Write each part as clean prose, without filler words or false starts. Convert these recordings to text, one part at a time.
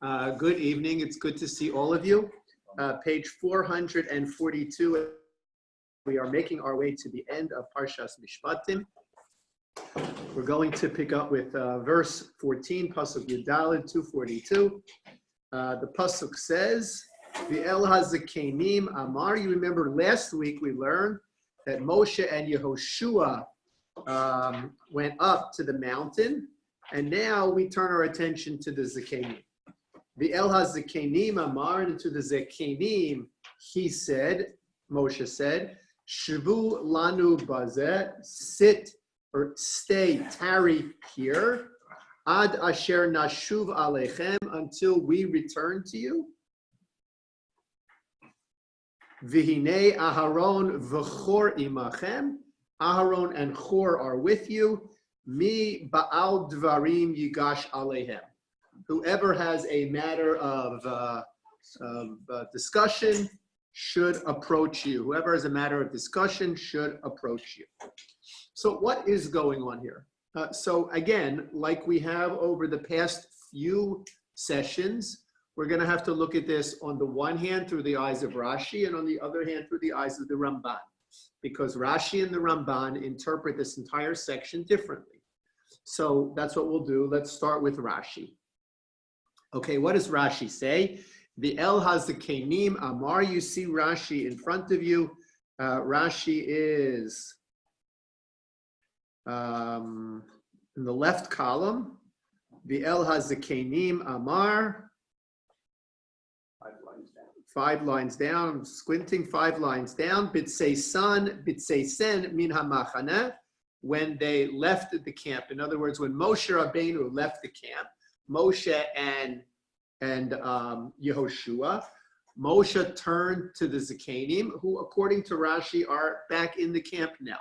Good evening. It's good to see all of you. Page 442. We are making our way to the end of Parshas Mishpatim. We're going to pick up with verse 14, Pasuk Yudalid 242. The Pasuk says, V'el hazakenim amar. You remember last week we learned that Moshe and Yehoshua went up to the mountain, and now we turn our attention to the Zakenim. V'el hazakenim amar, and to the Zakenim, he said, Moshe said, Shvu lanu bazeh, sit or stay, tarry here, ad asher nashuv alechem, until we return to you. V'hinei Aharon v'chor imachem, Aharon and Chor are with you. Mi ba'al dvarim yigash aleihem. Whoever has a matter of discussion should approach you. Whoever has a matter of discussion should approach you. So what is going on here? So again, like we have over the past few sessions, we're going to have to look at this on the one hand through the eyes of Rashi and on the other hand through the eyes of the Ramban, because Rashi and the Ramban interpret this entire section differently. So that's what we'll do. Let's start with Rashi. Okay, what does Rashi say? The El Hazakenim Amar, you see Rashi in front of you. Rashi is in the left column. The El Hazakenim Amar. 5 lines down. I'm squinting 5 lines down. B'tseisen min hamachana, when they left the camp. In other words, when Moshe Rabbeinu left the camp, Moshe and Yehoshua, Moshe turned to the Zakenim, who according to Rashi are back in the camp now.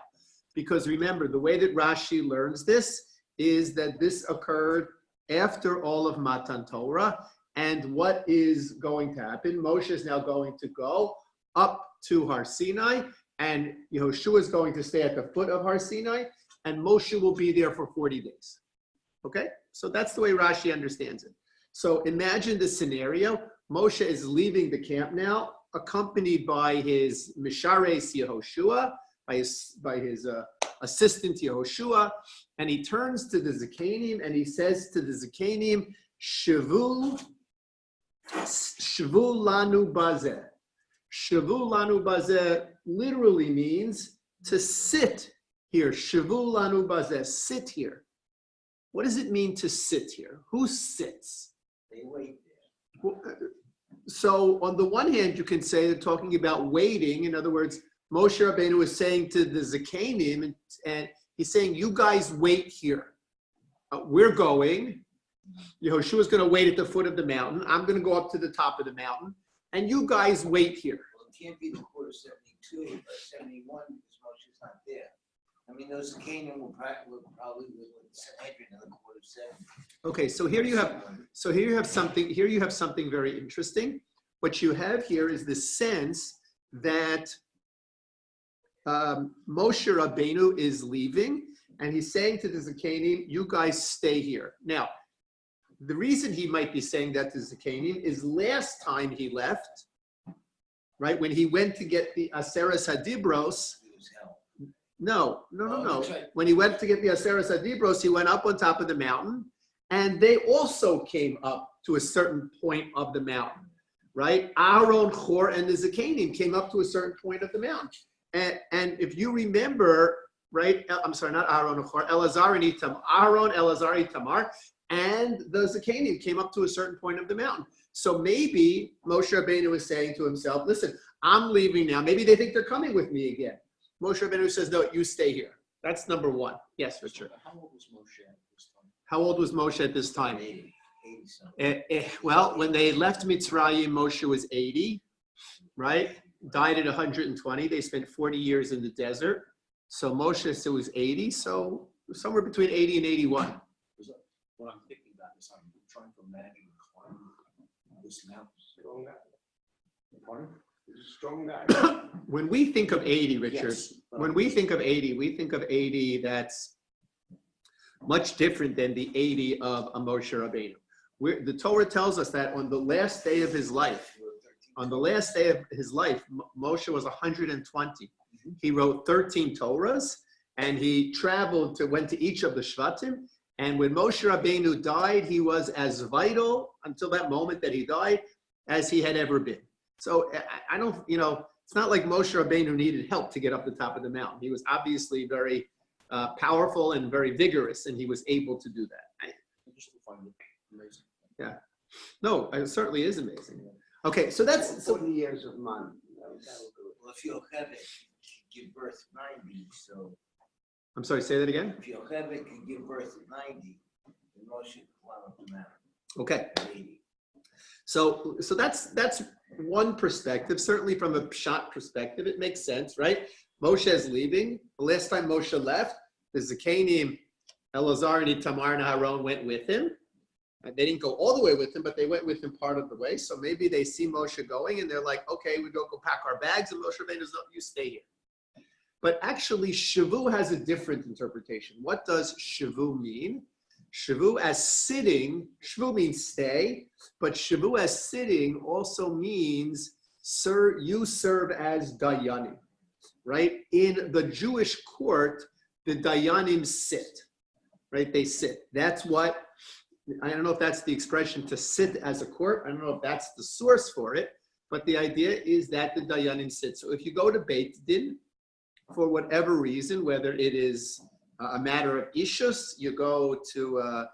Because remember, the way that Rashi learns this is that this occurred after all of Matan Torah. And what is going to happen? Moshe is now going to go up to Har Sinai, and Yehoshua is going to stay at the foot of Har Sinai, and Moshe will be there for 40 days. Okay? So that's the way Rashi understands it. So imagine the scenario. Moshe is leaving the camp now, accompanied by his Mishares Yehoshua, by his assistant Yehoshua, and he turns to the Zakenim and he says to the Zakenim, Shvu lanu bazeh. Shvu lanu bazeh literally means to sit here. Shvu lanu bazeh, sit here. What does it mean to sit here? Who sits? They wait there. So on the one hand, you can say they're talking about waiting. In other words, Moshe Rabbeinu is saying to the Zakenim, and he's saying, you guys wait here. We're going. Yehoshua is going to wait at the foot of the mountain. I'm going to go up to the top of the mountain. And you guys wait here. Well, it can't be the quarter 72 or 71 because Moshe's not there. I mean, those Canaan will probably with the Sanhedrin in the quarter 70. Okay, so here you have something very interesting. What you have here is the sense that Moshe Rabbeinu is leaving, and he's saying to the Zakenim, you guys stay here. Now, the reason he might be saying that to Zakenim is last time he left, right, when he went to get the Aseres Hadibros. No. Right. When he went to get the Aseres Hadibros, he went up on top of the mountain, and they also came up to a certain point of the mountain, right? Aharon, Chor, and the Zakenim came up to a certain point of the mountain. And if you remember, right, I'm sorry, not Aharon and Chor, Elazar and Itamar, Aharon, Elazar, Itamar, and the Zakenim came up to a certain point of the mountain. So maybe Moshe Rabbeinu was saying to himself, listen, I'm leaving now. Maybe they think they're coming with me again. Moshe Rabbeinu says, no, you stay here. That's number one. Yes, Richard. How old was Moshe at this time? How old was Moshe at this time? 80 Well, when they left Mitzrayim, Moshe was 80, right? Died at 120. They spent 40 years in the desert. So Moshe still was 80. So somewhere between 80 and 81. What I'm thinking about is I'm trying to imagine climbing this mountain. Strong guy. Strong guy. When we think of 80, Richard, yes, when we think of 80, we think of 80 that's much different than the 80 of a Moshe Rabbeinu. the Torah tells us that on the last day of his life, Moshe was 120. He wrote 13 Torahs, and he went to each of the Shvatim. And when Moshe Rabbeinu died, he was as vital until that moment that he died as he had ever been. So I don't, it's not like Moshe Rabbeinu needed help to get up the top of the mountain. He was obviously very powerful and very vigorous, and he was able to do that. I just find it amazing. Yeah. No, it certainly is amazing. Okay, so that's 40 years of man. Well, if Yocheved could give birth at 90, so I'm sorry, say that again? if Yocheved could give birth at 90, then Moshe could climb up the mountain Okay. at 80. So that's one perspective. Certainly from a pshat perspective, it makes sense, right? Moshe is leaving. The last time Moshe left, the Zakanim, Elazar and Itamar and Aaron went with him. They didn't go all the way with him, but they went with him part of the way. So maybe they see Moshe going and they're like, okay, we go pack our bags, and Moshe Rabbeinu says, no, you stay here. But actually, Shavu has a different interpretation. What does Shavu mean? Shavu as sitting, Shavu means stay, but Shavu as sitting also means you serve as Dayanim, right? In the Jewish court, the Dayanim sit, right? They sit. That's what, I don't know if that's the expression to sit as a court. I don't know if that's the source for it, but the idea is that the Dayanim sit. So if you go to Beit Din, for whatever reason, whether it is a matter of ishus, you go to,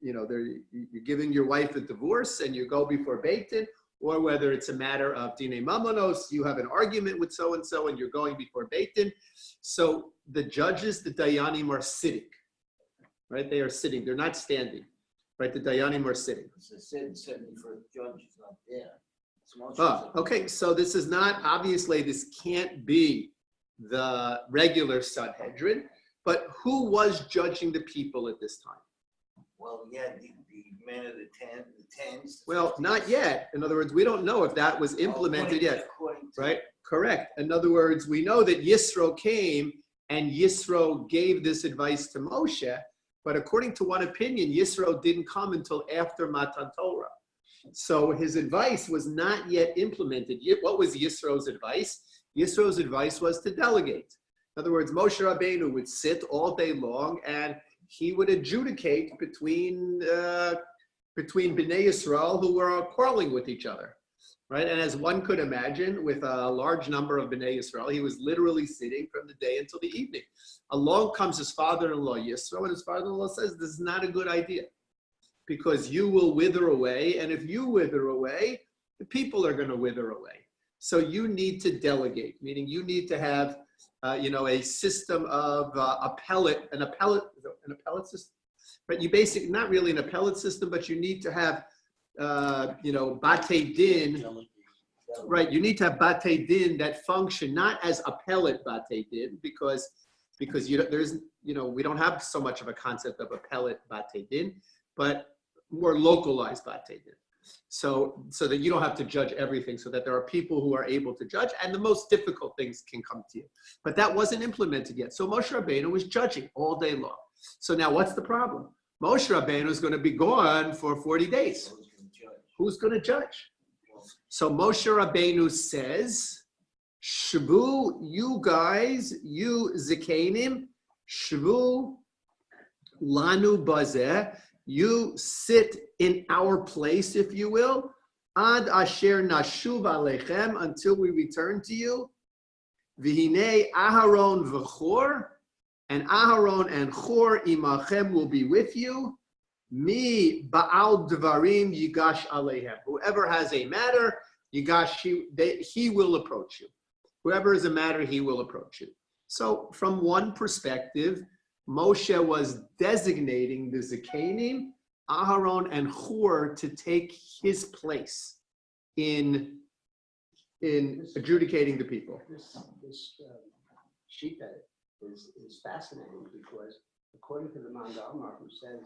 you're giving your wife a divorce and you go before Beit Din, or whether it's a matter of Dinei Mamonos, you have an argument with so-and-so and you're going before Beit Din. So the judges, the Dayanim, are sitting, right? They are sitting, they're not standing, right? The Dayanim are sitting. As I said, the 71st judge is not there. Okay, so this is not, obviously this can't be the regular Sanhedrin, but who was judging the people at this time? Well, yeah, the men of the tens. Well, not yet. In other words, we don't know if that was implemented yet, right? Correct. In other words, we know that Yisro came and Yisro gave this advice to Moshe, but according to one opinion, Yisro didn't come until after Matan Torah. So his advice was not yet implemented. What was Yisro's advice? Yisro's advice was to delegate. In other words, Moshe Rabbeinu would sit all day long and he would adjudicate between Bnei Yisrael who were quarreling with each other, right? And as one could imagine, with a large number of Bnei Yisrael, he was literally sitting from the day until the evening. Along comes his father-in-law Yisro, and his father-in-law says, this is not a good idea because you will wither away, and if you wither away, the people are going to wither away. So you need to delegate, meaning you need to have, a system of an appellate system, right? You basically, not really an appellate system, but you need to have, Batei Din, right? You need to have Batei Din that function not as appellate Batei Din because we don't have so much of a concept of appellate Batei Din, but more localized Batei Din. So that you don't have to judge everything, so that there are people who are able to judge, and the most difficult things can come to you. But that wasn't implemented yet. So Moshe Rabbeinu was judging all day long. So now what's the problem? Moshe Rabbeinu is going to be gone for 40 days. Who's going to judge? So Moshe Rabbeinu says, Shvu, you guys, you Zikanim, Shvu lanu bazeh, you sit in our place, if you will, ad asher nashuv alechem, until we return to you. V'hinei Aharon v'chor, and Aharon and Chor imachem will be with you. Mi ba'al dvarim yigash aleihem. Whoever has a matter, he will approach you. Whoever has a matter, he will approach you. So from one perspective, Moshe was designating the Zikanim, Aharon, and Hur to take his place in adjudicating the people. This sheet is fascinating because according to the Mandalmar, who says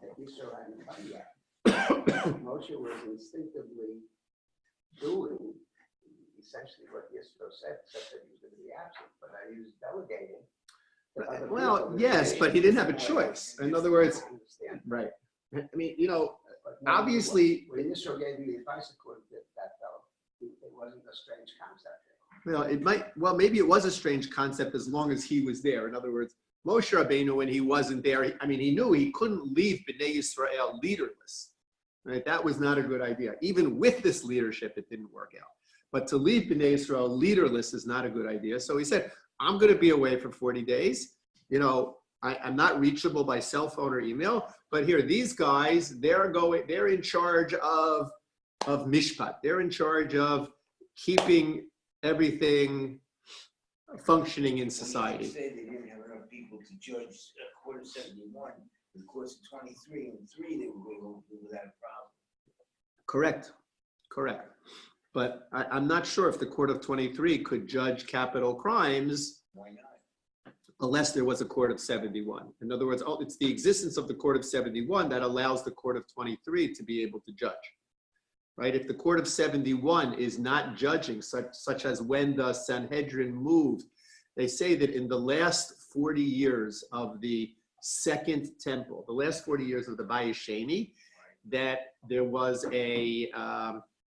that Yisro hadn't come yet, Moshe was instinctively doing essentially what Yisro said, except that he was going to be absent. But he was delegating. Well, yes, but he didn't have a choice. In other words, right. I mean, But obviously, when Yisro gave him the advice according to that fellow, it wasn't a strange concept. well, maybe it was a strange concept as long as he was there. In other words, Moshe Rabbeinu, when he wasn't there, he knew he couldn't leave Bnei Yisrael leaderless. Right? That was not a good idea. Even with this leadership, it didn't work out. But to leave Bnei Yisrael leaderless is not a good idea. So he said, I'm going to be away for 40 days. I'm not reachable by cell phone or email, but here, these guys, they're in charge of mishpat. They're in charge of keeping everything functioning in society. They say they didn't have enough people to judge Court of 71. The courts of 23 and 3, they were able to do without a problem. Correct. But I'm not sure if the Court of 23 could judge capital crimes. Why not? Unless there was a Court of 71. In other words, it's the existence of the Court of 71 that allows the Court of 23 to be able to judge. Right? If the Court of 71 is not judging, such as when the Sanhedrin moved, they say that in the last 40 years of the Second Temple, the last 40 years of the Bayis Sheni, that there was a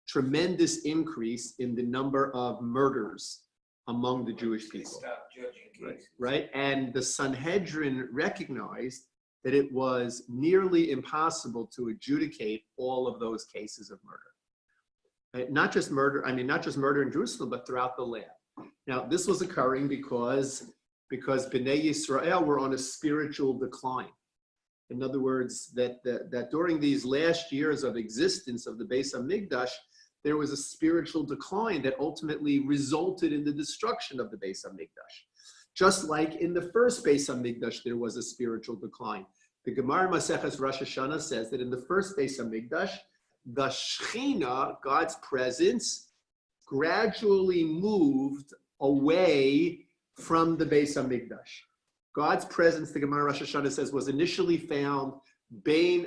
tremendous increase in the number of murders among the Jewish They people. stopped judging cases. Right? And the Sanhedrin recognized that it was nearly impossible to adjudicate all of those cases of murder. Right? Not just murder in Jerusalem, but throughout the land. Now, this was occurring because Bnei Yisrael were on a spiritual decline. In other words, that during these last years of existence of the Beis HaMikdash, there was a spiritual decline that ultimately resulted in the destruction of the Beis HaMikdash. Just like in the first Beis HaMikdash, there was a spiritual decline. The Gemara Maseches Rosh Hashanah says that in the first Beis HaMikdash, the Shechina, God's presence, gradually moved away from the Beis HaMikdash. God's presence, the Gemara Rosh Hashanah says, was initially found bein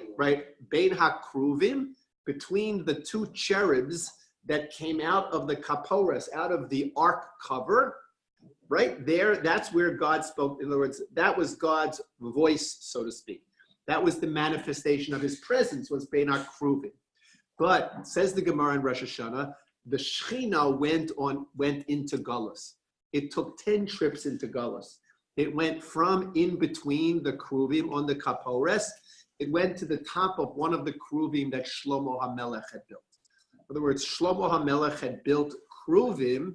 hakruvim, between the two cherubs that came out of the kaporas, out of the ark cover. Right there, that's where God spoke. In other words, that was God's voice, so to speak. That was the manifestation of his presence, was bein hakruvim. But, says the Gemara in Rosh Hashanah, the Shechina went into Galus. It took 10 trips into Galus. It went from in between the Kruvim on the Kapores. It went to the top of one of the Kruvim that Shlomo HaMelech had built. In other words, Shlomo HaMelech had built Kruvim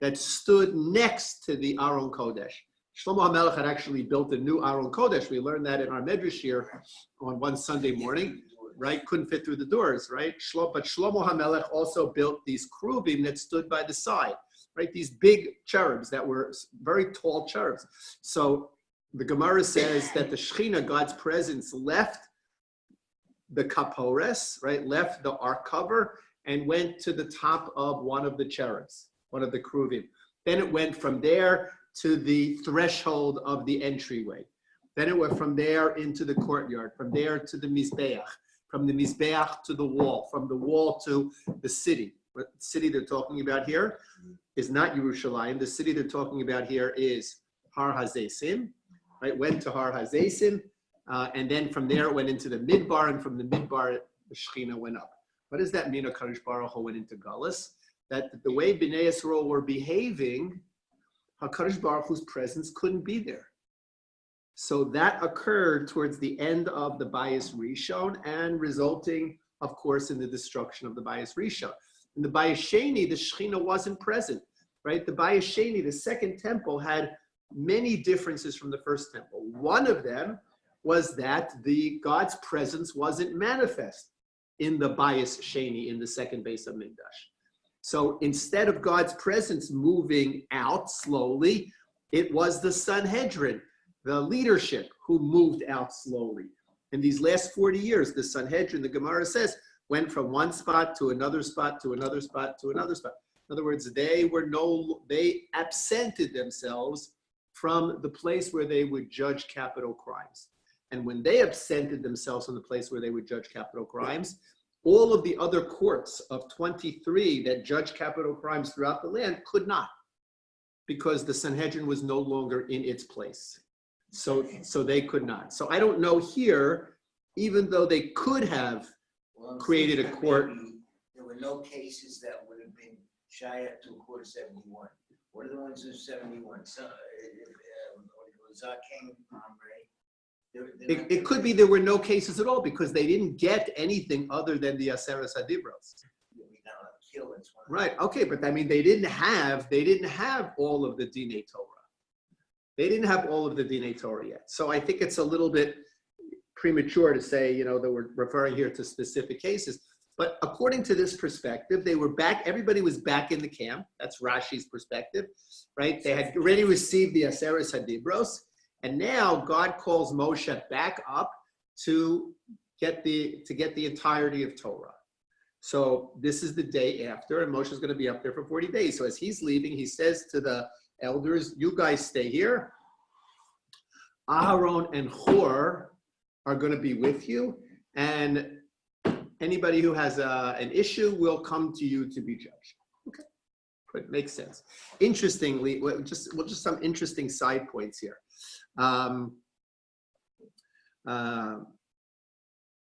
that stood next to the Aron Kodesh. Shlomo HaMelech had actually built a new Aron Kodesh. We learned that in our Medrash here on one Sunday morning, right? Couldn't fit through the doors, right? But Shlomo HaMelech also built these Kruvim that stood by the side. Right, these big cherubs that were very tall cherubs. So the Gemara says that the Shechina, God's presence, left the kapores, right, left the ark cover, and went to the top of one of the cherubs, one of the kruvim. Then it went from there to the threshold of the entryway. Then it went from there into the courtyard, from there to the mizbeach, from the mizbeach to the wall, from the wall to the city. What city they're talking about here is not Yerushalayim. The city they're talking about here is Har HaZeisim, right? Went to Har HaZeisim, and then from there it went into the Midbar, and from the Midbar, the Shechina went up. What does that mean, HaKadosh Baruch Hu went into Galus? That the way Bnei Yisrael were behaving, HaKadosh Baruch Hu's presence couldn't be there. So that occurred towards the end of the Bayis Rishon, and resulting, of course, in the destruction of the Bayis Rishon. In the Bayis Sheni, the Shechina wasn't present, right? The Bayis Sheni, the second temple, had many differences from the first temple. One of them was that God's presence wasn't manifest in the Bayis Sheni, in the second Beis HaMikdash. So instead of God's presence moving out slowly, it was the Sanhedrin, the leadership, who moved out slowly. In these last 40 years, the Sanhedrin, the Gemara says, went from one spot to another spot to another spot to another spot. In other words, they absented themselves from the place where they would judge capital crimes. And when they absented themselves from the place where they would judge capital crimes, all of the other courts of 23 that judge capital crimes throughout the land could not, because the Sanhedrin was no longer in its place. So they could not. So I don't know here, even though they could have Well, I'm created a thinking court. maybe there were no cases that would have been shy up to a court of 71. What are the ones of 71? So, Zaken, It could be there were no cases at all because they didn't get anything other than the Aseres Hadibros. Right. Okay, but I mean they didn't have all of the Dinei Torah. They didn't have all of the Dinei Torah yet. So I think it's a little bit premature to say, that we're referring here to specific cases. But according to this perspective, they were back, everybody was back in the camp. That's Rashi's perspective, right? They had already received the Aseres Hadibros, and now God calls Moshe back up to get the entirety of Torah. So this is the day after, and Moshe's going to be up there for 40 days. So as he's leaving, he says to the elders, you guys stay here. Aharon and Hur are going to be with you, and anybody who has an issue will come to you to be judged. Okay, good, makes sense. Interestingly, just some interesting side points here.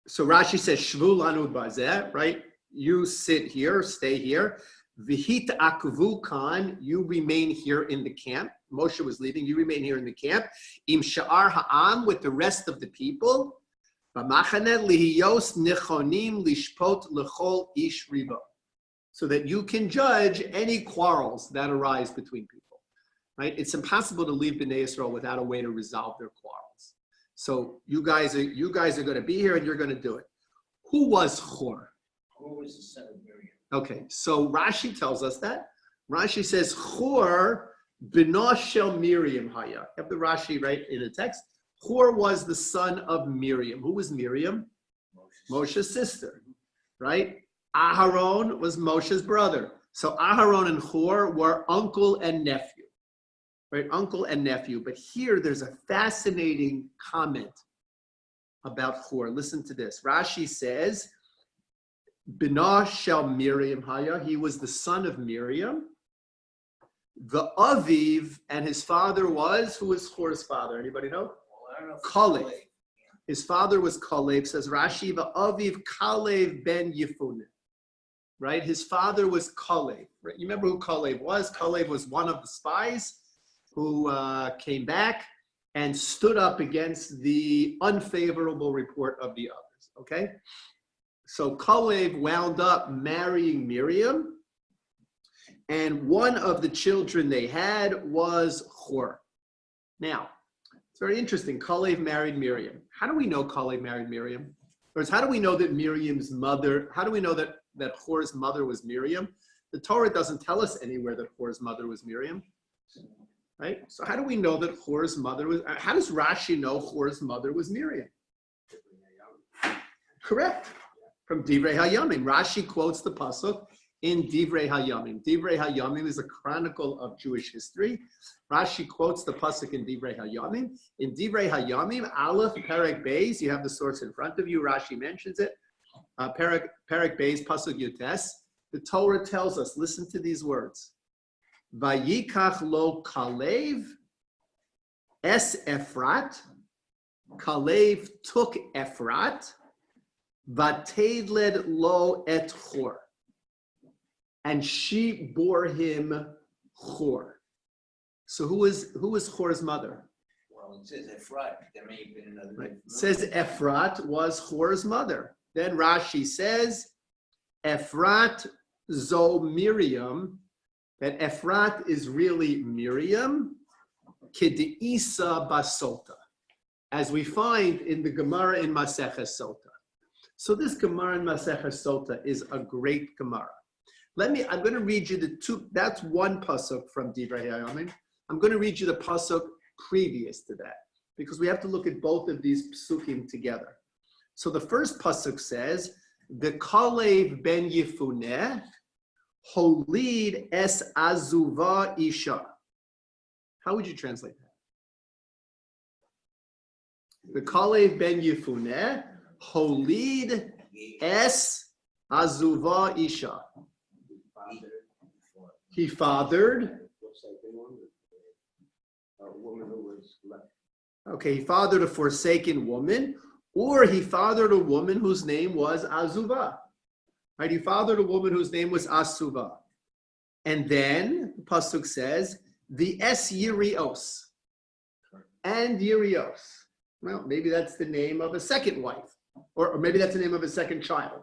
So Rashi says, Shvu lanu bazeh, right? You sit here, stay here. V'hit akvu kan, you remain here in the camp. Moshe was leaving, you remain here in the camp. Im sha'ar ha'am, with the rest of the people. B'machaneh lihiyos nechonim lishpot lechol ish ribo. So that you can judge any quarrels that arise between people, right? It's impossible to leave Bnei Yisrael without a way to resolve their quarrels. So you guys are going to be here and you're going to do it. Who was Hur? Who was the son of Miriam? Okay, so Rashi tells us that. Rashi says, Hur b'no shel Miriam haya. You have the Rashi right in the text. Hur was the son of Miriam. Who was Miriam? Moshe's sister, right? Aharon was Moshe's brother. So Aharon and Hur were uncle and nephew, right? Uncle and nephew. But here there's a fascinating comment about Hur. Listen to this. Rashi says, B'no shel Miriam haya. He was the son of Miriam. The Aviv, and his father was, who was Hur's father? Anybody know? Well, I don't know if Kalev. His father was Kalev, says Rashi, Aviv Kalev ben Yefuneh. Right? His father was Kalev. Right? You remember who Kalev was? Kalev was one of the spies who came back and stood up against the unfavorable report of the others. Okay? So Kalev wound up marrying Miriam, and one of the children they had was Hur. Now, it's very interesting. Kalev married Miriam. How do we know Kalev married Miriam? Or how do we know that Miriam's mother, how do we know that Hur's mother was Miriam? The Torah doesn't tell us anywhere that Hur's mother was Miriam, right? So how do we know that Hur's mother was, how does Rashi know Hur's mother was Miriam? Correct. From Divrei Hayamim. Rashi quotes the pasuk in Divrei Hayamim. Divrei Hayamim is a chronicle of Jewish history. Rashi quotes the pasuk in Divrei Hayamim. In Divrei Hayamim, Aleph, Perek Beis, you have the source in front of you. Rashi mentions it. Perek Beis, pasuk Yutes. The Torah tells us, listen to these words. Vayikach lo Kalev es Efrat. Kalev took Efrat. Vatedled lo et Hur, and she bore him Hur. So who is Hur's mother? Well, it says Ephrat. There may have been another. Right. It says Ephrat was Hur's mother. Then Rashi says Ephrat zo Miriam, that Ephrat is really Miriam, K'de'isa basota, as we find in the Gemara in Maseches Sota. So this Gemara in Maseches Sota is a great Gemara. I'm going to read you the two, that's one pasuk from Divrei Hayamim. I'm going to read you the pasuk previous to that, because we have to look at both of these psukim together. So the first pasuk says, the Kalev ben Yefuneh holid es azuva isha. How would you translate that? The Kalev ben Yefuneh holid es azuva isha. He fathered a woman who was left. Okay, he fathered a forsaken woman. Or he fathered a woman whose name was Azuvah. Right? He fathered a woman whose name was Asuvah. And then the pasuk says, the es Yirios. And Yirios. Well, maybe that's the name of a second wife. Or maybe that's the name of a second child.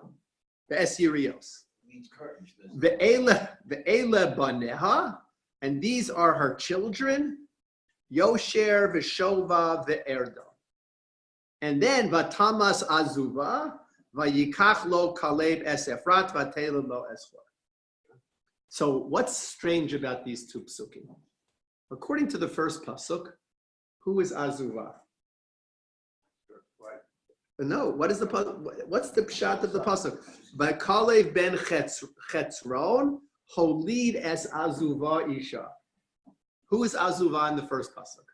The es Yirios. Means curtains. The Eila Baneha. And these are her children. Yosher, Veshova, Ve'erdo. And then Vatamas Azuvah, Vayikach lo Kaleb es Efrat, Vatelem lo Esfor. So what's strange about these two psukim? According to the first pasuk, who is Azuvah? No, what's the pshat of the pasuk? By Kalev ben Chetzron, Holid es Azuvah Isha. Who is Azuvah in the first pasuk?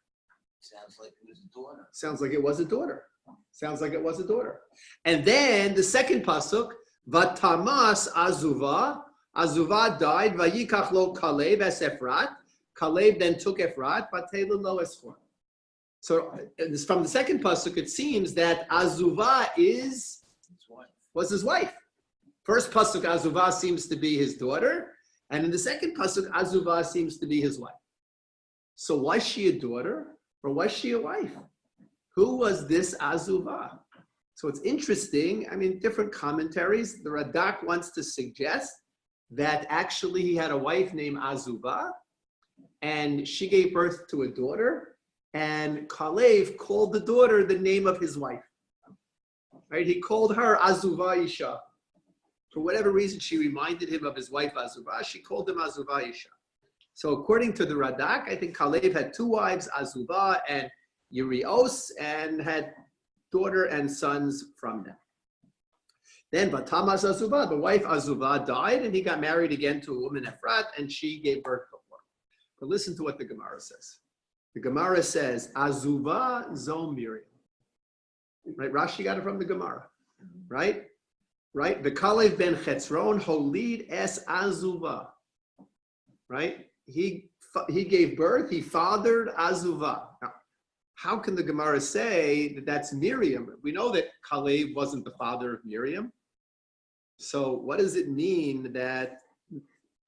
Sounds like it was a daughter. Sounds like it was a daughter. Sounds like it was a daughter. And then the second pasuk, Vatamas Azuvah. Azuvah died. Vayikach lo Kalev es Efrat. Kalev then took Efrat. Vatela lo Esfor. So from the second pasuk, it seems that Azuvah was his wife. First pasuk, Azuvah seems to be his daughter, and in the second pasuk, Azuvah seems to be his wife. So was she a daughter or was she a wife? Who was this Azuvah? So it's interesting. I mean, different commentaries. The Radak wants to suggest that actually he had a wife named Azuvah, and she gave birth to a daughter. And Kalev called the daughter the name of his wife. Right? He called her Azuvah Isha. For whatever reason, she reminded him of his wife Azuvah. She called him Azuvah Isha. So according to the Radak, I think Kalev had two wives, Azuvah and Yirios, and had daughter and sons from them. Then Vatamas Azuvah, the wife Azuvah, died, and he got married again to a woman Efrat, and she gave birth to one. But listen to what the Gemara says. The Gemara says, Azuvah zo Miriam. Right? Rashi got it from the Gemara. Right? Right? The Kalev ben Chetzron holid es Azuvah. Right? He gave birth, he fathered Azuvah. Now, how can the Gemara say that that's Miriam? We know that Kalev wasn't the father of Miriam. So what does it mean that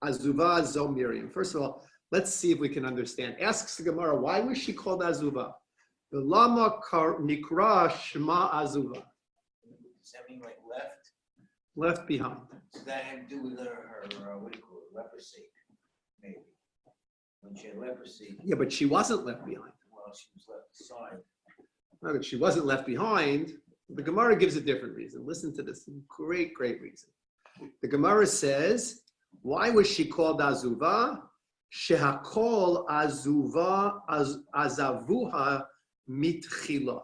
Azuvah zo Miriam? First of all, let's see if we can understand. Asks the Gemara, why was she called Azuvah? The Lama Nikra Shema Azuvah. Does that mean like left? Left behind. So that had to do with her what do you call it, leprosy, maybe. When she had leprosy, Yeah, but she wasn't left behind. well, she was left aside. No, but she wasn't left behind. The Gemara gives a different reason. Listen to this great reason. The Gemara says, why was she called Azuvah? Shehakol Azuvah Azavuha Mitchila.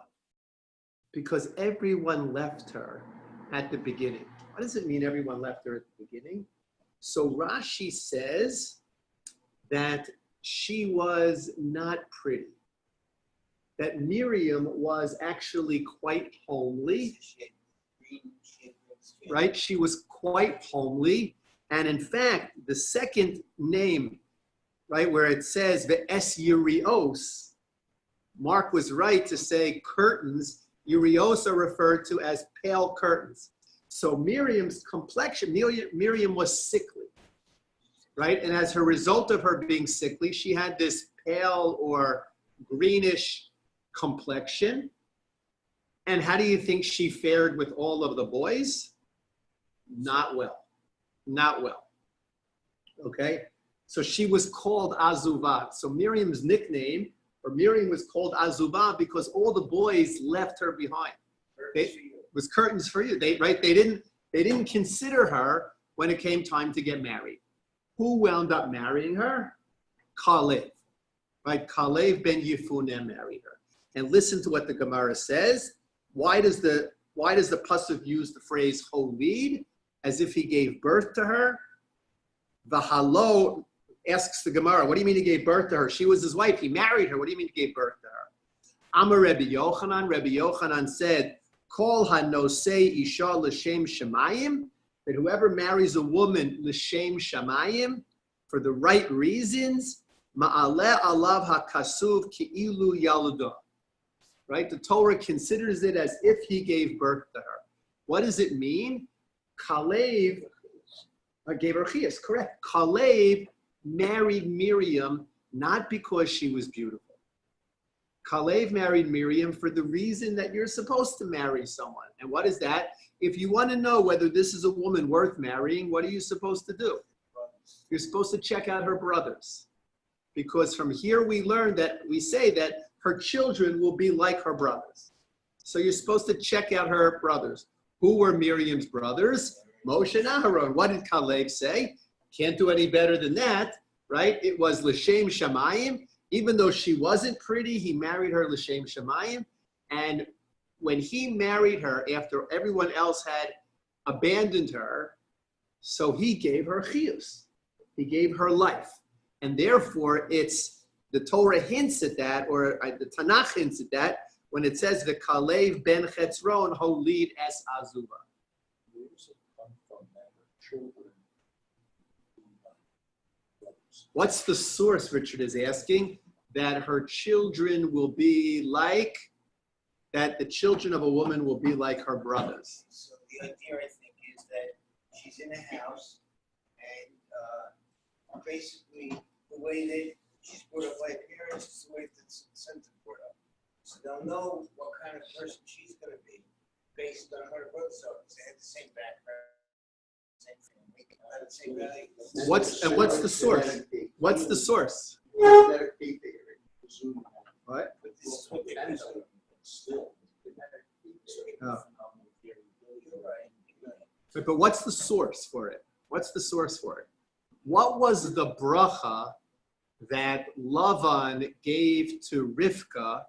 Because everyone left her at the beginning. What does it mean everyone left her at the beginning? So Rashi says that she was not pretty. That Miriam was actually quite homely, right? She was quite homely. And in fact, the second name, right, where it says the es Yirios, Mark was right to say curtains. Yirios are referred to as pale curtains. So Miriam's complexion, Miriam was sickly, right? And as a result of her being sickly, she had this pale or greenish complexion. And how do you think she fared with all of the boys? Not well. Not well. Okay? So she was called Azuvah. So Miriam's nickname, or Miriam was called Azuvah because all the boys left her behind. It was curtains for you. They didn't consider her when it came time to get married. Who wound up marrying her? Kalev. Right? Kalev ben Yefuneh married her. And listen to what the Gemara says. Why does the pasuk use the phrase holid as if he gave birth to her? V'halo asks the Gemara, what do you mean he gave birth to her? She was his wife. He married her. What do you mean he gave birth to her? Amar Rabbi Yochanan. Rabbi Yochanan said, Kol hanosei isha l'shem shemayim, that whoever marries a woman l'shem shemayim for the right reasons, ma'aleh alav hakasuv ki'ilu yaludah. right? The Torah considers it as if he gave birth to her. What does it mean? Kalev gave her chiyas, correct. Kalev married Miriam not because she was beautiful. Kalev married Miriam for the reason that you're supposed to marry someone. And what is that? If you want to know whether this is a woman worth marrying, what are you supposed to do? You're supposed to check out her brothers. Because from here we learn that we say that her children will be like her brothers. So you're supposed to check out her brothers. Who were Miriam's brothers? Moshe and Aharon. What did Kalev say? Can't do any better than that, right? It was L'Shem Shamayim. Even though she wasn't pretty, he married her L'Shem Shamayim. And when he married her after everyone else had abandoned her, so he gave her chiyus. He gave her life. And therefore, it's the Torah hints at that, or the Tanakh hints at that, when it says the Kalev ben Chetzron holid es azuva. What's the source, Richard is asking? That her children will be like, that the children of a woman will be like her brothers. So the idea, I think, is that she's in a house, and basically the way that she's brought up by parents is the way that the sons are brought up. So they'll know what kind of person she's going to be based on her brothers. So they had the same background, same family, the same value. What's the source? What's the source? What? But this is what they presume. Still. Oh. You're right. But what's the source for it? What's the source for it? What was the bracha that Lavan gave to Rivka,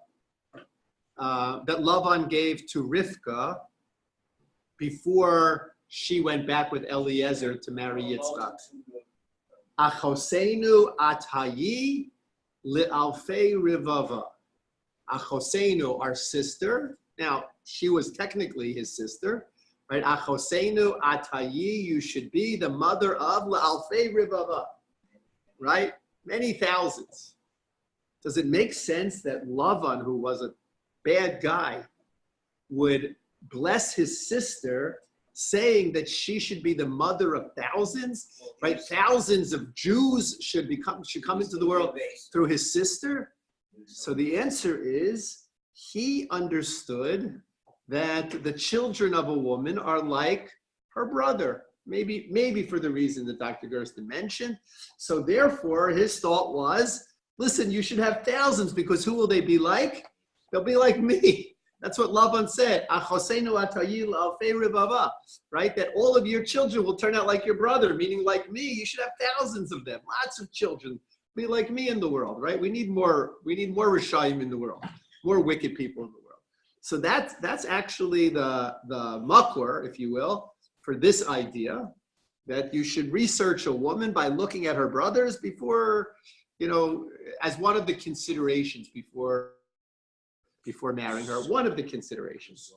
before she went back with Eliezer to marry Yitzchak? Achosenu atayi li'alfei rivava. Achosenu, our sister. Now, she was technically his sister, right? Achosenu atayi, you should be the mother of li'alfei rivava, right? Many thousands. Does it make sense that Lavan, who was a bad guy, would bless his sister, saying that she should be the mother of thousands, right? Thousands of Jews should come into the world through his sister? So the answer is, he understood that the children of a woman are like her brother. Maybe for the reason that Dr. Gersten mentioned. So therefore, his thought was, listen, you should have thousands, because who will they be like? They'll be like me. That's what Lavan said. Right? That all of your children will turn out like your brother, meaning like me. You should have thousands of them, lots of children. Be like me in the world, right? We need more Rishayim in the world, more wicked people in the world. So that's actually the makor, if you will, for this idea that you should research a woman by looking at her brothers before, as one of the considerations before marrying her. One of the considerations.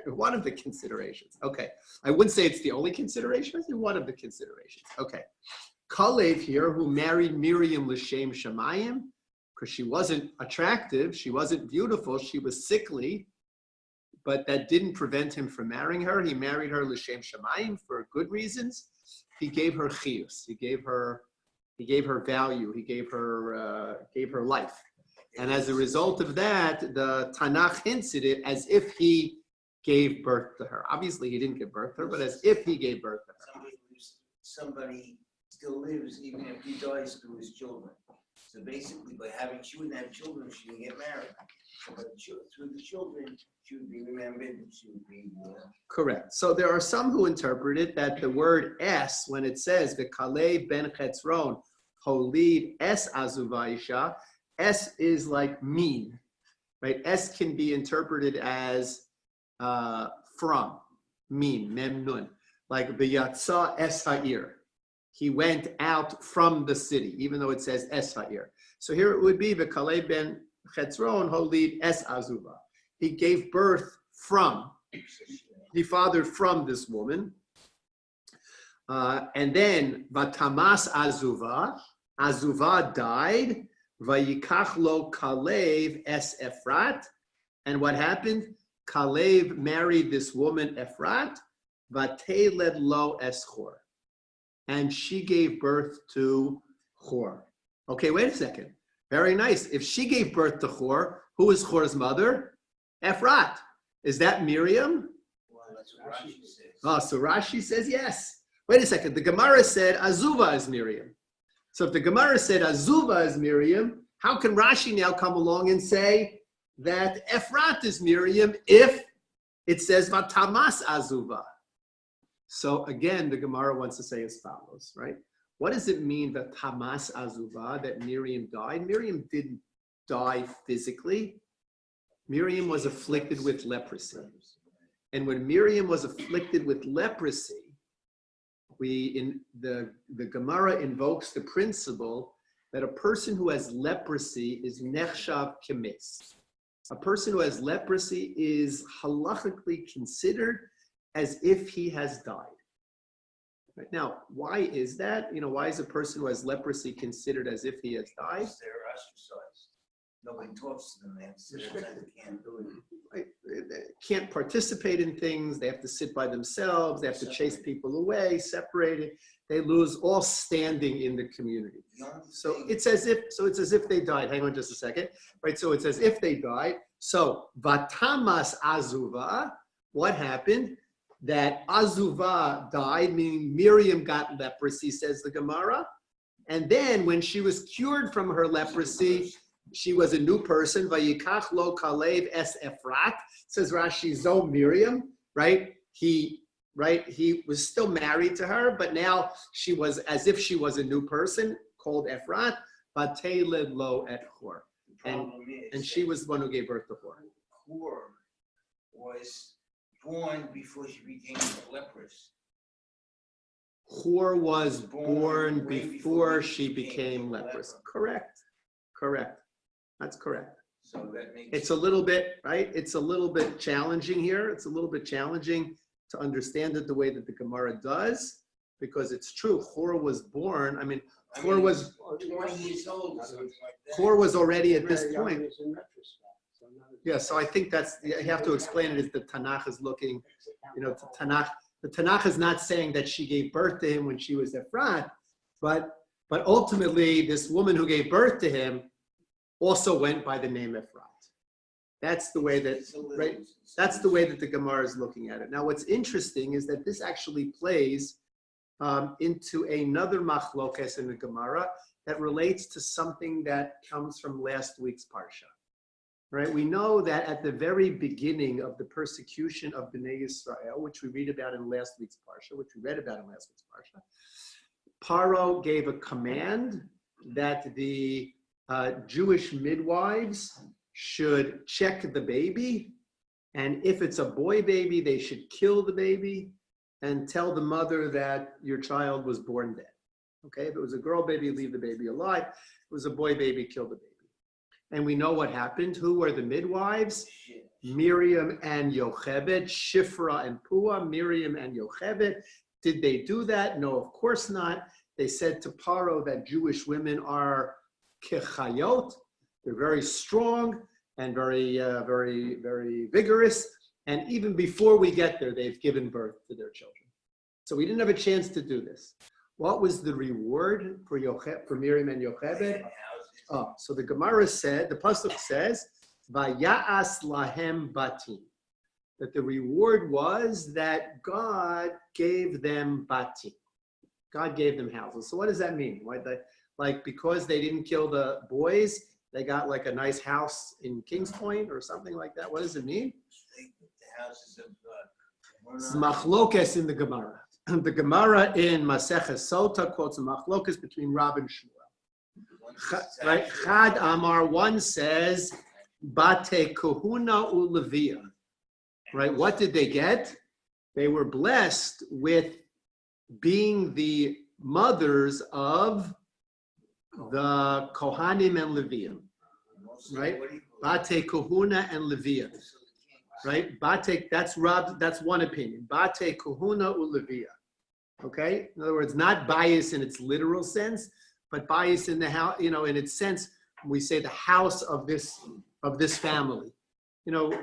One of the considerations. Okay. I wouldn't say it's the only consideration. I say one of the considerations. Okay. Kalev here, who married Miriam L'Shem Shamayim, because she wasn't attractive, she wasn't beautiful, she was sickly, but that didn't prevent him from marrying her. He married her L'Shem Shamayim for good reasons. He gave her chiyus. He gave her value. He gave her life. And as a result of that, the Tanakh hints at it as if he gave birth to her. Obviously, he didn't give birth to her, but as if he gave birth to her. Somebody still lives even if he dies through his children. So basically, she wouldn't have children, she didn't get married. But through the children, she would be remembered, she would be Correct. So there are some who interpret it that the word es, when it says the Kalev ben Chetzron holid es azuvaisha, es is like mean, right? Es can be interpreted as from, mean, mem nun, like v'yatsa es ha'ir. He went out from the city, even though it says es ha'ir. So here it would be the Kalev ben Chetzron holid es azuva. He gave birth from, he fathered from this woman. And then vatamas azuva died, vayikach lo Kalev es Efrat, And what happened? Kalev married this woman, Ephrat, vateled lo eschor. And she gave birth to Chor. Okay, wait a second. Very nice. If she gave birth to Chor, who is Chor's mother? Ephrat. Is that Miriam? Well, that's what Rashi says. Oh, so Rashi says yes. Wait a second. The Gemara said Azuva is Miriam. So if the Gemara said Azuva is Miriam, how can Rashi now come along and say that Ephrat is Miriam if it says Vatamas Azuva? So again, the Gemara wants to say as follows, right? What does it mean that Tamas Azuva, that Miriam died? Miriam didn't die physically. Miriam was afflicted with leprosy. And when Miriam was afflicted with leprosy, the Gemara invokes the principle that a person who has leprosy is nechshav kemis. A person who has leprosy is halachically considered as if he has died. Right now, why is that? Why is a person who has leprosy considered as if he has died? Because they're ostracized. Nobody talks to them. They have to sit outside the camp. Right? They can't participate in things. They have to sit by themselves. They have to chase people away, separated. They lose all standing in the community. So it's as if they died. Hang on just a second. Right? So it's as if they died. So Vatamas Azuva, what happened? That Azuva died, meaning Miriam got leprosy, says the Gemara. And then when she was cured from her leprosy, she was a new person. Vayikach lo kalev es Ephrat, says Rashi, Zo Miriam, right? He was still married to her, but now she was as if she was a new person called Ephrat, vateled lo et Chor. And she was the one who gave birth to Chor. Chor was born before she became leprous. Chor was born before she became leprous. Correct. That's correct. So that makes It's a little bit, right? It's a little bit challenging here. It's a little bit challenging to understand it the way that the Gemara does, because it's true. Chor was born. Chor was 20 years old or something like that. Chor was already at this Very young point. is in retrospect, so not as- Yeah, so I think that's, you have to explain it as the Tanakh is looking, the Tanakh is not saying that she gave birth to him when she was Ephrat, but ultimately this woman who gave birth to him also went by the name Ephrat. That's the way that, right? That's the way that the Gemara is looking at it. Now, what's interesting is that this actually plays into another machlokes in the Gemara that relates to something that comes from last week's parsha. Right? We know that at the very beginning of the persecution of Bnei Yisrael, which we read about in last week's parsha, Paro gave a command that the Jewish midwives should check the baby, and if it's a boy baby, they should kill the baby and tell the mother that your child was born dead. Okay, if it was a girl baby, leave the baby alive. If it was a boy baby, kill the baby. And we know what happened. Who were the midwives? Miriam and Yochebed, Shifra and Pua, Miriam and Yochebed. Did they do that? No, of course not. They said to Paro that Jewish women are kechayot. They're very strong and very vigorous. And even before we get there, they've given birth to their children. So we didn't have a chance to do this. What was the reward for Miriam and Yochebed? Oh, so the Gemara said, the pasuk says, "Vaya'as lahem batim," that the reward was that God gave them batim. God gave them houses. So what does that mean? Like because they didn't kill the boys, they got like a nice house in Kings Point or something like that. What does it mean? The houses of It's machlokes in the Gemara. The Gemara in Maseches Sota quotes a machlokes between Rab and Shmuel. Right? Chad Amar, one says, Bate Kahuna Ulavia. Right? What did they get? They were blessed with being the mothers of the Kohanim and Levium. Right? Bate Kahuna and Levia. Right? Bate, that's one opinion. Bate Kahuna Ulavia. Okay? In other words, not bias in its literal sense, but bias in the house, in its sense, we say the house of this family.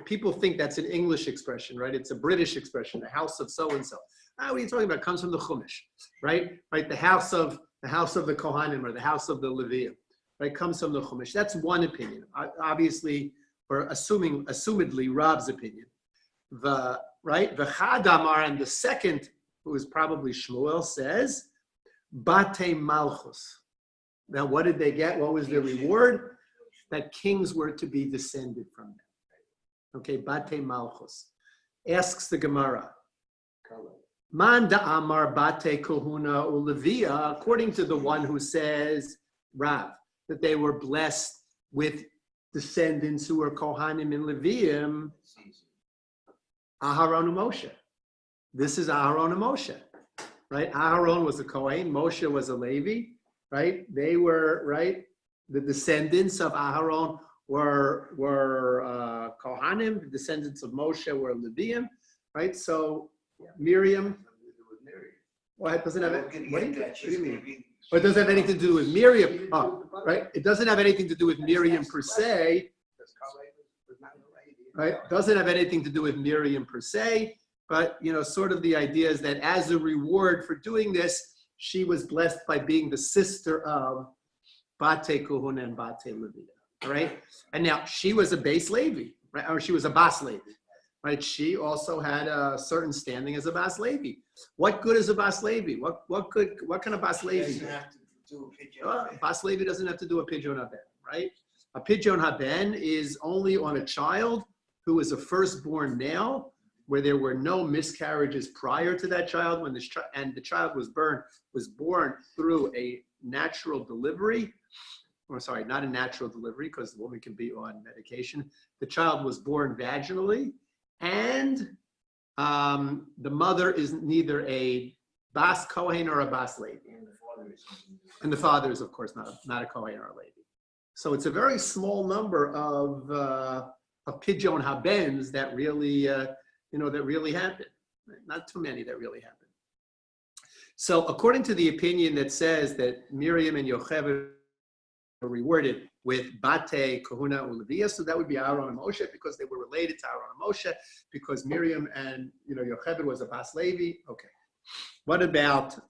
people think that's an English expression, right? It's a British expression, the house of so-and-so. What are you talking about? It comes from the Chumash, right? Right, the house of the Kohanim or the house of the Levium, right? Comes from the Chumash. That's one opinion, obviously, or assumedly, Rab's opinion. The Chad Amar, and the second, who is probably Shmuel, says, Bate Malchus. Now, what did they get? What was their reward? That kings were to be descended from them. Okay, Bate Malchus. Asks the Gemara, Man da Amar Bate Kohuna Ulevia, according to the one who says, Rav, that they were blessed with descendants who were Kohanim and Levium, Aharon and Moshe. This is Aharon and Moshe, right? Aharon was a Kohen, Moshe was a Levi, right? They were, right? The descendants of Aharon were Kohanim, the descendants of Moshe were Levium, right? So Miriam, well, it doesn't have what do you mean? Well, it doesn't have anything to do with Miriam, right? It doesn't have anything to do with Miriam per se, right? It doesn't have anything to do with Miriam per se, but sort of the idea is that as a reward for doing this, she was blessed by being the sister of Bate Kohuna and Bate Levi, right? And now she was a base Levi, right? Or she was a Bas Levi, right? She also had a certain standing as a Bas Levi. What good is a Bas Levi? What kind of Bas Levi? Doesn't have to do a pidyon. Bas Levi doesn't have to do a pidyon haben, right? A pidyon haben is only on a child who is a firstborn male, where there were no miscarriages prior to that child, when the child was born through a natural delivery, or sorry, not a natural delivery, because the woman can be on medication. The child was born vaginally, and the mother is neither a Bas Kohen or a Bas Levi. And the father is, of course, not a Kohen or a Levi. So it's a very small number of pidyon habens that really, that really happen. Not too many that really happen. So according to the opinion that says that Miriam and Yocheved were rewarded with Bate, Kohuna, Ulevia, so that would be Aaron and Moshe, because they were related to Aaron and Moshe, because Miriam and Yocheved was a Bas Levi. Okay. What about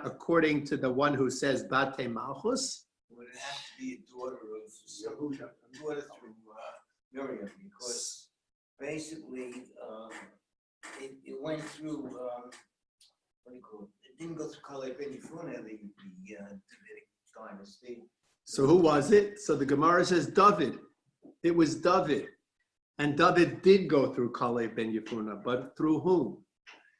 according to the one who says Bate Malchus? Would it have to be a daughter of Yahusha, a daughter through Miriam, because basically it went through, what do you call it? It didn't go through Kalei Ben Yifuna, the Davidic dynasty. So who was it? So the Gemara says David. It was David. And David did go through Kalei Ben Yifuna, but through whom?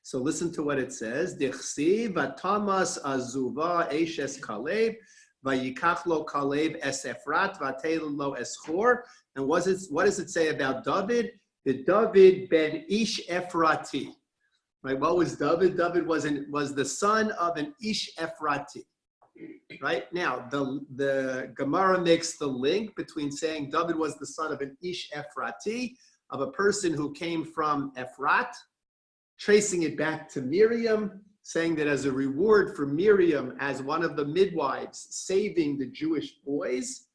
So listen to what it says. Dichsi vatamas azuva eshes Kaleb, vayikach lo Kaleb es Efrat, vatel lo eschor. And what does it say about David? The David ben Ish Efrati. Right? What was David? David was the son of an Ish Efrati. Right? Now, the Gemara makes the link between saying David was the son of an Ish Efrati, of a person who came from Efrat, tracing it back to Miriam, saying that as a reward for Miriam as one of the midwives saving the Jewish boys,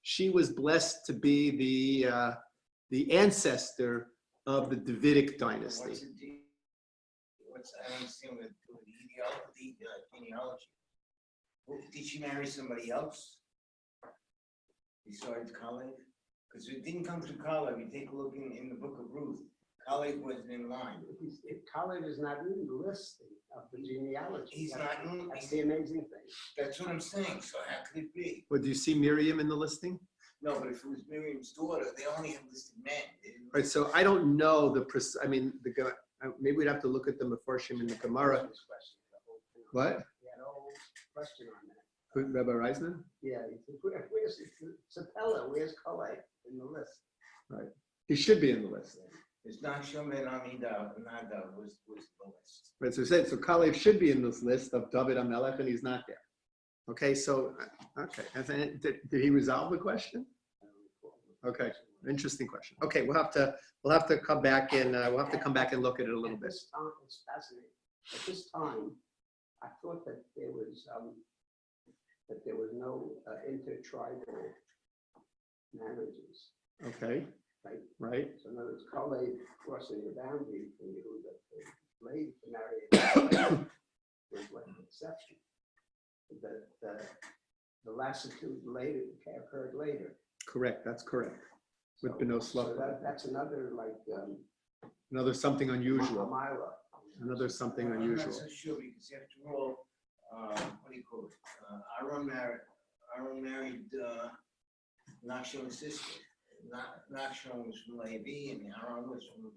she was blessed to be the ancestor of the Davidic dynasty. I don't understand the genealogy. Did she marry somebody else besides Caleb? Because it didn't come through Caleb. You take a look in the book of Ruth. Caleb wasn't in line. Caleb is not in the list of the genealogy. He's not in. That's the amazing thing. That's what I'm saying. So how could it be? But do you see Miriam in the listing? No, but if it was Miriam's daughter, they only have listed men. Right. So I don't know maybe we'd have to look at the Mefarshim in the Gemara. What? Yeah, no question on that. Who, Rabbi Reisman? Yeah, where's Sapella? Where's Caleb in the list? Right. He should be in the list. It's not Shomer Amida, Nada was the list. Right. So Caleb should be in this list of David Amelech, and he's not there. Okay. So did he resolve the question? Okay. Interesting question. Okay, we'll have to come back and look at it a little bit. It's fascinating. At this time, I thought that there was no intertribal marriages. Okay. right? Right. So in other words, Kalev crossing the boundary from Yehuda to Levi to marry was like an exception. The lassitude later occurred later. Correct. That's correct. With So- Beno So Slava. that's another like, Another something unusual. Amila. Another something I'm unusual. not so sure because after all, what do you call it? Aaron married Nachshon's sister. Nachshon was from Levi and Aaron was from,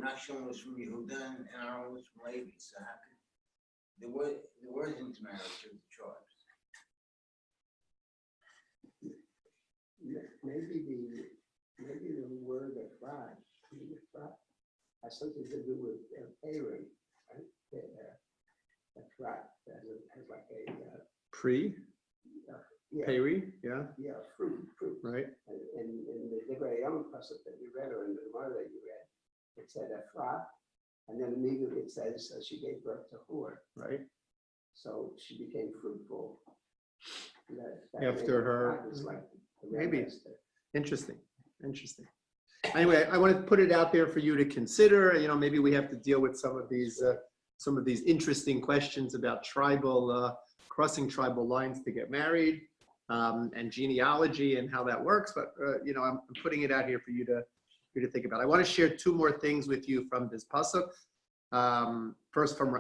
Nachshon was from Yehuda and Aaron was from Levi. So how could, there was intermarriage of the tribes. Maybe the word Efrat has something to do with paying, right? Efrat has like a Pre, yeah, Peri, yeah, fruit, right. And in the Divrei Yom pasuk that you read, or in the Gemara that you read, it said Efrat, and then immediately it says she gave birth to Hur, Right. so she became fruitful. That After maybe her- Efrat is like the maybe. rest of- Interesting. Anyway, I want to put it out there for you to consider. You know, maybe we have to deal with some of these interesting questions about crossing tribal lines to get married, and genealogy and how that works. But you know, I'm putting it out here for you to think about. I want to share two more things with you from this pasuk. First, from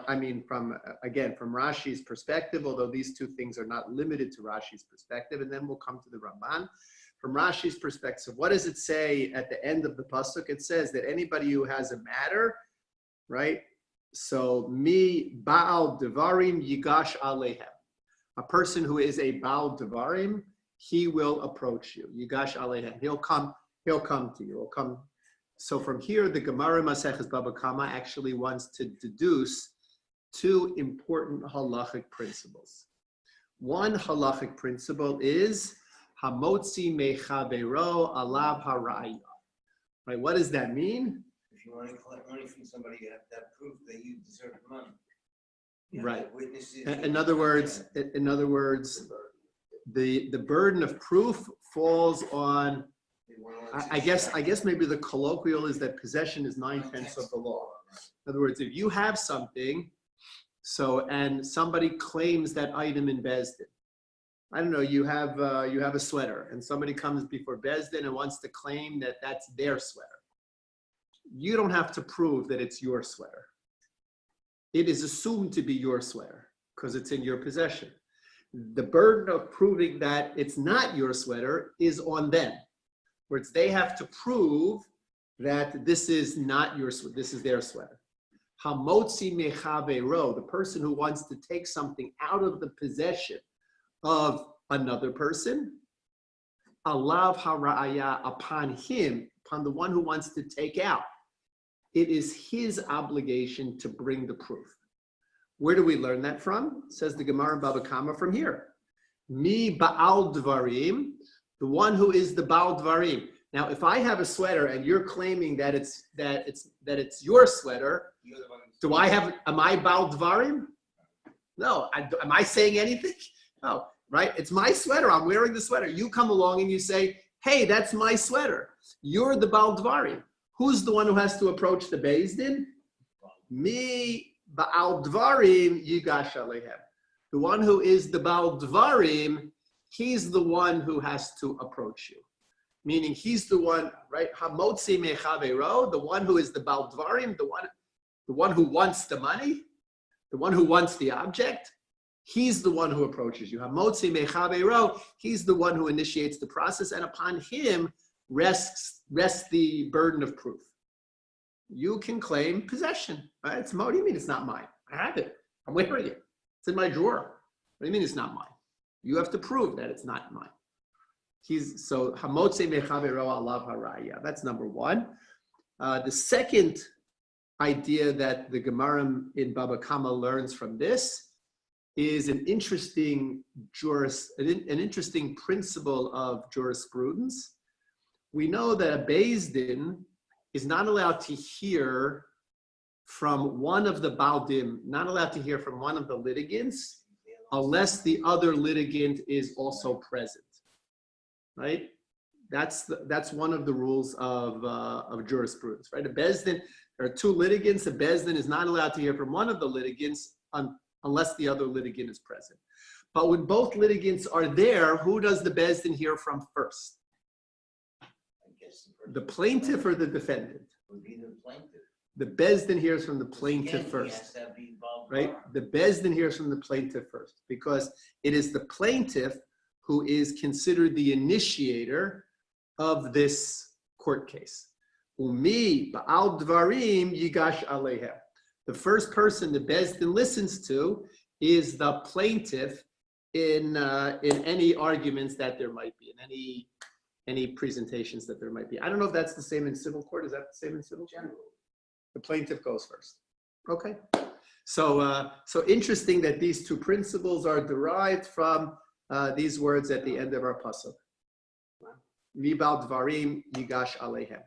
Rashi's perspective, although these two things are not limited to Rashi's perspective, and then we'll come to the Ramban. From Rashi's perspective, what does it say at the end of the pasuk? It says that anybody who has a matter, right? So, mi Baal Devarim yigash alehem. A person who is a Baal Devarim, he will approach you. Yigash alehem. He'll come to you. He'll come. So from here, the Gemara Maseches Baba Kama actually wants to deduce two important halachic principles. One halachic principle is Hamotzi mechavero alav haraya. Right? What does that mean? If you want to collect money from somebody, you have to have proof that you deserve the money. You have to Right. have witnesses. In other words, the burden of proof falls on. I guess maybe the colloquial is that possession is 9/10 of the law. In other words, if you have something, and somebody claims that item in Beis Din. I don't know, you have a sweater and somebody comes before Beis Din and wants to claim that that's their sweater. You don't have to prove that it's your sweater. It is assumed to be your sweater because it's in your possession. The burden of proving that it's not your sweater is on them. Where they have to prove that this is not your sweater, this is their sweater. Hamotzi mechavero, the person who wants to take something out of the possession of another person, alav haraya, upon him, upon the one who wants to take out. It is his obligation to bring the proof. Where do we learn that from? Says the Gemara in Baba Kama from here. Mi Baal Dvarim, the one who is the Baal Dvarim. Now, if I have a sweater and you're claiming that it's your sweater, am I Baal Dvarim? No. Am I saying anything? No, right? It's my sweater. I'm wearing the sweater. You come along and you say, hey, that's my sweater. You're the Baal Dvarim. Who's the one who has to approach the Beis Din? Mi Baal Dvarim yigash alehem. The one who is the Baal Dvarim, he's the one who has to approach you. Meaning he's the one, right? Hamotzi mechavero, the one who is the Baal Dvarim, the one who wants the money, the one who wants the object. He's the one who approaches you. Hamotzi mechavero, he's the one who initiates the process, and upon him rests the burden of proof. You can claim possession. Right? What do you mean it's not mine? I have it. I'm wearing it. It's in my drawer. What do you mean it's not mine? You have to prove that it's not mine. Hamotze mechavero alav haraya. That's number one. The second idea that the Gemara in Baba Kama learns from this is an interesting principle of jurisprudence. We know that a Beis Din is not allowed to hear from one of the Baldim, not allowed to hear from one of the litigants, unless the other litigant is also present, right? That's one of the rules of jurisprudence, right? A bezdin, there are two litigants. A bezdin is not allowed to hear from one of the litigants unless the other litigant is present. But when both litigants are there, who does the bezdin hear from first? I guess The plaintiff or the defendant? would be the plaintiff. The bezdin hears from the Again, plaintiff he first. has to be involved. Right? The bezdin hears from the plaintiff first because it is the plaintiff who is considered the initiator of this court case. Umi ba'al dvarim yigash alehem. The first person the bezdin listens to is the plaintiff in any arguments that there might be, in any presentations that there might be. I don't know if that's the same in civil court. Is that the same in civil court? General. The plaintiff goes first. Okay. So interesting that these two principles are derived from these words at the end of our pasuk. Mibal dvarim yigash alehem.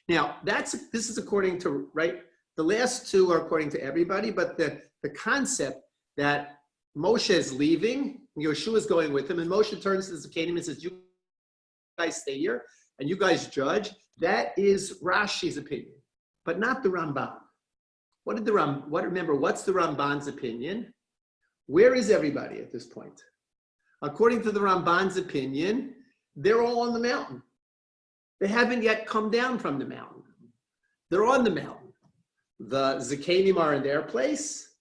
Now this is according to, right? The last two are according to everybody, but the concept that Moshe is leaving, Yeshua is going with him, and Moshe turns to the Zakanim and says, "You guys stay here and you guys judge." That is Rashi's opinion, but not the Ramban. Remember, what's the Ramban's opinion? Where is everybody at this point? According to the Ramban's opinion, they're all on the mountain. They haven't yet come down from the mountain. They're on the mountain. The Zakanim are in their place.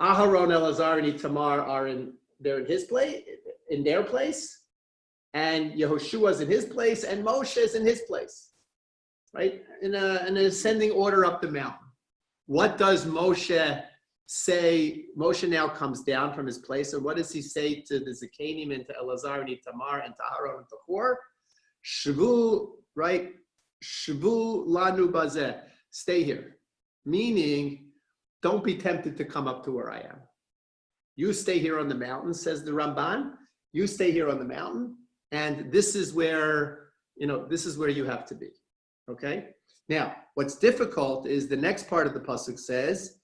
Aharon, Elazar, and Itamar are in their place. And Yehoshua's in his place, and Moshe is in his place. Right? In an ascending order up the mountain. What does Moshe say? Moshe now comes down from his place, and what does he say to the Zakanim and to Elazar and Itamar and to Aharon and to Hur? Shvu, right? Shvu lanu bazeh. Stay here. Meaning, don't be tempted to come up to where I am. You stay here on the mountain, says the Ramban. You stay here on the mountain, and this is where you have to be. Okay? Now, what's difficult is the next part of the pasuk says,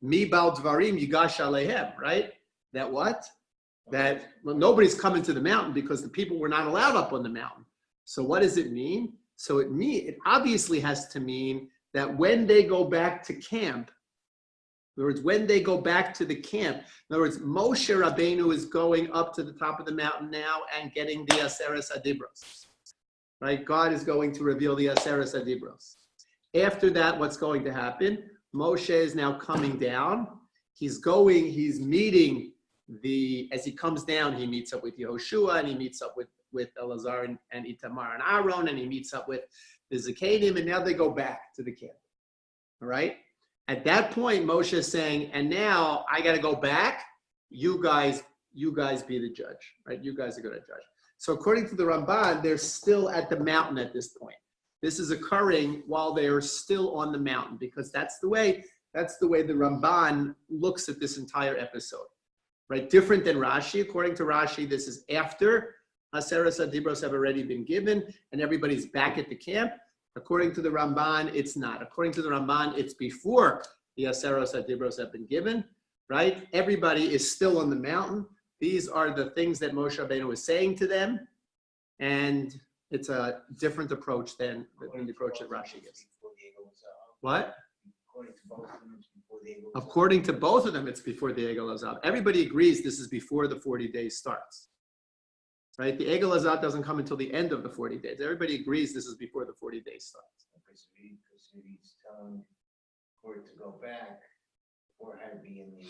"Mi bal dvarim yigash alehem," right? That what? That nobody's coming to the mountain because the people were not allowed up on the mountain. So what does it mean? So it obviously has to mean that when they go back to camp, in other words, when they go back to the camp, in other words, Moshe Rabbeinu is going up to the top of the mountain now and getting the Aseres Adibros. Right? God is going to reveal the Aseres Adibros. After that, what's going to happen? Moshe is now coming down. He's meeting as he comes down, he meets up with Yehoshua and he meets up with Elazar and Itamar and Aaron, and he meets up with the Zakanim, and now they go back to the camp. All right? At that point, Moshe is saying, and now I got to go back. You guys be the judge, right? You guys are going to judge. So according to the Ramban, they're still at the mountain at this point. This is occurring while they are still on the mountain, because that's the way the Ramban looks at this entire episode, right? Different than Rashi. According to Rashi, this is after Aseres Adibros have already been given and everybody's back at the camp. According to the Ramban, it's not. According to the Ramban, it's before the Aseres Adibros have been given, right? Everybody is still on the mountain. These are the things that Moshe Rabbeinu is saying to them, and it's a different approach than the approach that Rashi gives. What? According to both of them, it's before the Egel Azab. Everybody agrees this is before the 40 days starts. Right? The Egel Azab doesn't come until the end of the 40 days. Everybody agrees this is before the 40 days starts. Okay, so he's telling Hur to go back, or had to be in the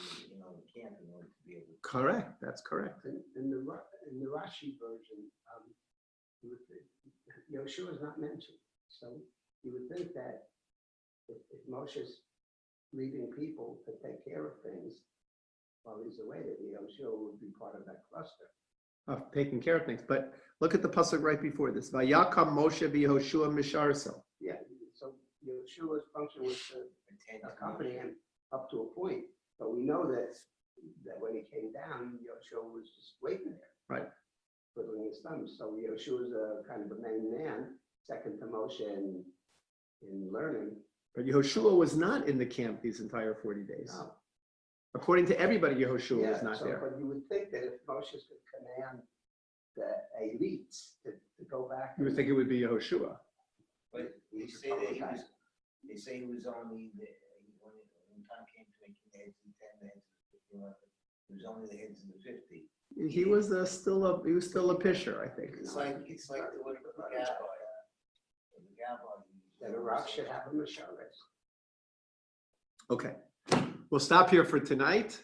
camp in order to be able to. Correct. That's correct. In the Rashi version, Yoshua is not mentioned. So you would think that if Moshe's leaving people to take care of things while he's away, that Yoshua would be part of that cluster. Of taking care of things. But look at the pasuk right before this. Vayakam Moshe v'Yehoshua misharso. Yeah, so Yoshua's function was to accompany him up to a point. But we know that when he came down, Yoshua was just waiting there. Right. Twiddling his thumbs. So Yoshua's a kind of a main man, second to Moshe in learning. But Yehoshua was not in the camp these entire 40 days. No. According to everybody, Yehoshua was not so, there. But you would think that if Moshe's could command elites to go back. You would think it would be Yehoshua. But they say that he was, they say he was only the, when Tom came to make the heads of the 10, the heads of the 51, he was only the heads of the 50. He was still a pisher, I think. It's like the one with the Gabbai. The Gabbai. That a rock should have a Masharet. Okay, we'll stop here for tonight.